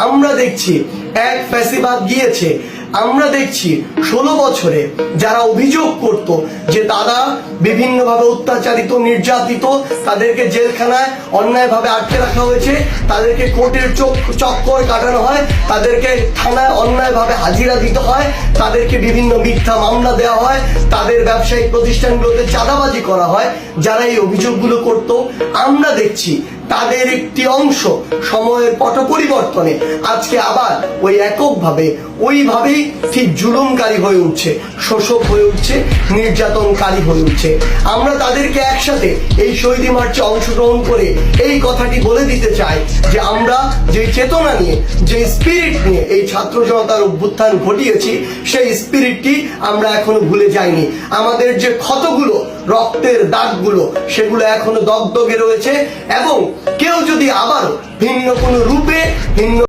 আমরা দেখছি এক ফ্যাসিবাদ গিয়েছে। আমরা দেখছি 16 বছরে যারা অভিযোগ করত যে তারা বিভিন্নভাবে অত্যাচারিত, নির্যাতিত, তাদেরকে জেলখানায় অন্যায়ভাবে আটকে রাখা হয়েছে, তাদেরকে কোর্টের চক্কর কাটানো হয়, তাদেরকে থানায় অন্যায়ভাবে হাজিরা দিতে হয়, তাদেরকে বিভিন্ন মিথ্যা মামলা দেওয়া হয়, তাদের ব্যবসায়িক প্রতিষ্ঠানগুলোতে চাঁদাবাজি করা হয়। যারা এই অভিযোগগুলো করত, আমরা দেখছি তাদের একটি অংশ সময়ের পট পরিবর্তনে আজকে আবার ওই এককভাবে ওইভাবেই ঠিক জুলুমকারী হয়ে উঠছে, শোষক হয়ে উঠছে, নির্যাতনকারী হয়ে উঠছে। আমরা তাদেরকে একসাথে এই শহীদ মার্চে অংশগ্রহণ করে এই কথাটি বলে দিতে চাই যে আমরা যে চেতনা নিয়ে, যে স্পিরিট নিয়ে এই ছাত্র জনতার অভ্যুত্থান ঘটিয়েছি, সেই স্পিরিটটি আমরা এখনো ভুলে যাইনি। আমাদের যে ক্ষতগুলো, রক্তের দাগগুলো, সেগুলো এখনো দগদগে রয়েছে এবং কেউ যদি আবার ভিন্ন কোনো রূপে, ভিন্ন